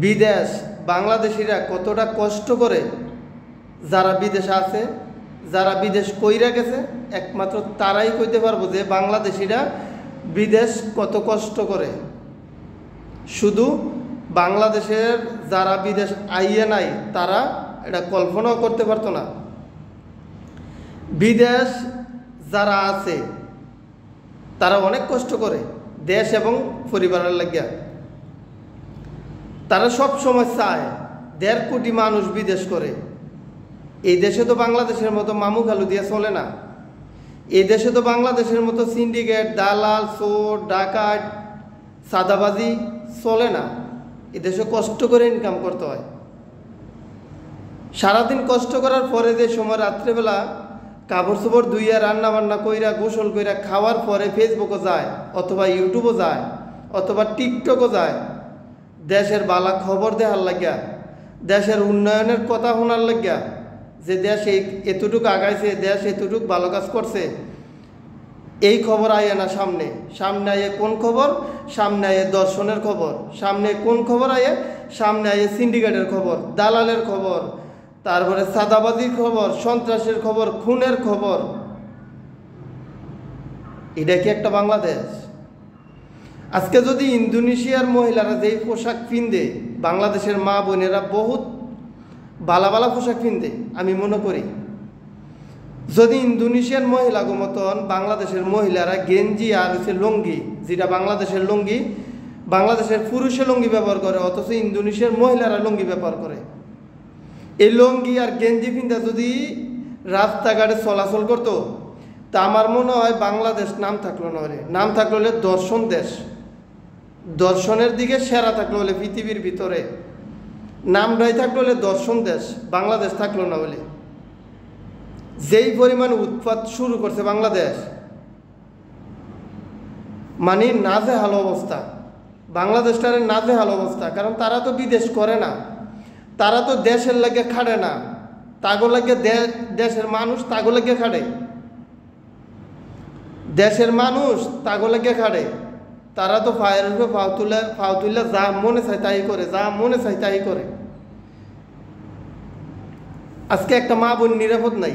বিদেশ বাংলাদেশিরা কতটা কষ্ট করে, যারা বিদেশে আছে, যারা বিদেশ কইরা গেছে, একমাত্র তারাই কইতে পারবো যে বাংলাদেশিরা বিদেশ কত কষ্ট করে। শুধু বাংলাদেশের যারা বিদেশ আইয়ে নাই তারা এটা কল্পনাও করতে পারতো না। বিদেশ যারা আছে তারা অনেক কষ্ট করে দেশ এবং পরিবারের লাগিয়া। তারা সব সময় চায় 1.5 কোটি মানুষ বিদেশ করে। এই দেশে তো বাংলাদেশের মতো মামু খালু দিয়ে চলে না। এই দেশে তো বাংলাদেশের মতো সিন্ডিকেট, দালাল, চোর, ডাকাত, সাদাবাজি চলে না। এই দেশে কষ্ট করে ইনকাম করতে হয়। সারাদিন কষ্ট করার পরে যে সময় রাত্রেবেলা কাপড় চোপড় ধুইয়া, রান্না বান্না কইরা, গোসল কইরা খাওয়ার পরে ফেসবুকও যায়, অথবা ইউটিউবও যায়, অথবা টিকটকও যায়, দেশের বালা খবর দেওয়ার লাগিয়া, দেশের উন্নয়নের কথা শোনার লাগিয়া, যে দেশ এতটুকু আগাইছে, দেশ এতটুকু ভালো কাজ করছে, এই খবর আইয়ে না। সামনে সামনে আইয়ে কোন খবর? সামনে আইয়ে দর্শনের খবর। সামনে কোন খবর আইয়ে? সামনে আইয়ে সিন্ডিকেটের খবর, দালালের খবর, তারপরে সাদাবাজির খবর, সন্ত্রাসের খবর, খুনের খবর। এটা কি একটা বাংলাদেশ? আজকে যদি ইন্দোনেশিয়ার মহিলারা যেই পোশাক পিনদে, বাংলাদেশের মা বোনেরা বহুত বালা বালা পোশাক পিনদে, আমি মনে করি যদি ইন্দোনেশিয়ার মহিলাগো মতন বাংলাদেশের মহিলারা গেঞ্জি আর হচ্ছে লুঙ্গি, যেটা বাংলাদেশের লুঙ্গি, বাংলাদেশের পুরুষের লুঙ্গি ব্যবহার করে, অথচ ইন্দোনেশিয়ার মহিলারা লুঙ্গি ব্যবহার করে। এই লুঙ্গি আর গেঞ্জি পিন্দা যদি রাস্তাঘাটে চলাচল করতো, তা আমার মনে হয় বাংলাদেশ নাম থাকলো না। নাম থাকলো হলে দর্শন দেশ, দর্শনের দিকে সেরা থাকলো হলে পৃথিবীর ভিতরে নামটাই থাকলো হলে দর্শন দেশ, বাংলাদেশ থাকলো না বলে। যেই পরিমাণ উৎপাত শুরু করছে বাংলাদেশ, মানে নাজেহাল অবস্থা, বাংলাদেশটার নাজেহাল অবস্থা। কারণ তারা তো বিদেশ করে না, তারা তো দেশের লাগে খাড়ে না, তাগো লাগে দেশের মানুষ তাগো লাগে খাড়ে, দেশের মানুষ তাগো লাগে খাড়ে। তারা তো ফায়ের উপরে ফাও তুলে যা মনে চায় তাই করে, যা মনে চায় তাই করে। আজকে একটা মা বোন নিরাপদ নাই,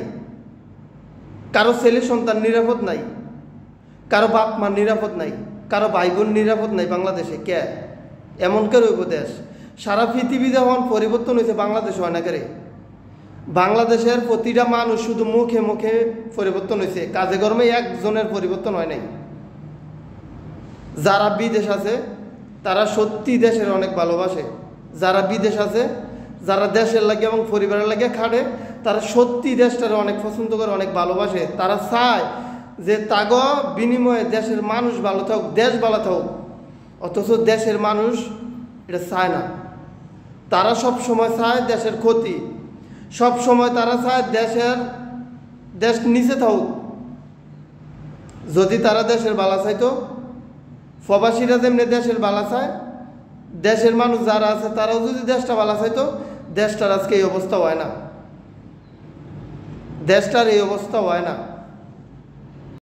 কারো ছেলে সন্তান নিরাপদ নাই, কারো বাপ মা নিরাপদ নাই, কারো ভাই বোন নিরাপদ নাই বাংলাদেশে। কে এমন করে দেশ? সারা পৃথিবী যখন পরিবর্তন হয়েছে, বাংলাদেশ হয় না করে? বাংলাদেশের প্রতিটা মানুষ শুধু মুখে মুখে পরিবর্তন হয়েছে, কাজে কর্মে একজনের পরিবর্তন হয় নাই। যারা বিদেশ আছে তারা সত্যি দেশের অনেক ভালোবাসে। যারা বিদেশ আছে, যারা দেশের লাগে এবং পরিবারের লাগে খাটে, তারা সত্যি দেশটারে অনেক পছন্দ করে, অনেক ভালোবাসে। তারা চায় যে তাগ বিনিময়ে দেশের মানুষ ভালো থাকুক, দেশ ভালো থাকুক। অথচ দেশের মানুষ এটা চায় না। তারা সব সময় চায় দেশের ক্ষতি, সব সময় তারা চায় দেশ নিচে থাকুক। যদি তারা দেশের ভালো চাইতো, প্রবাসীরা যেমনি দেশের ভালো চায়, দেশের মানুষ যারা আছে তারাও যদি দেশটা ভালো চাইতো, দেশটার আজকে এই অবস্থা হয় না, দেশটার এই অবস্থা হয় না।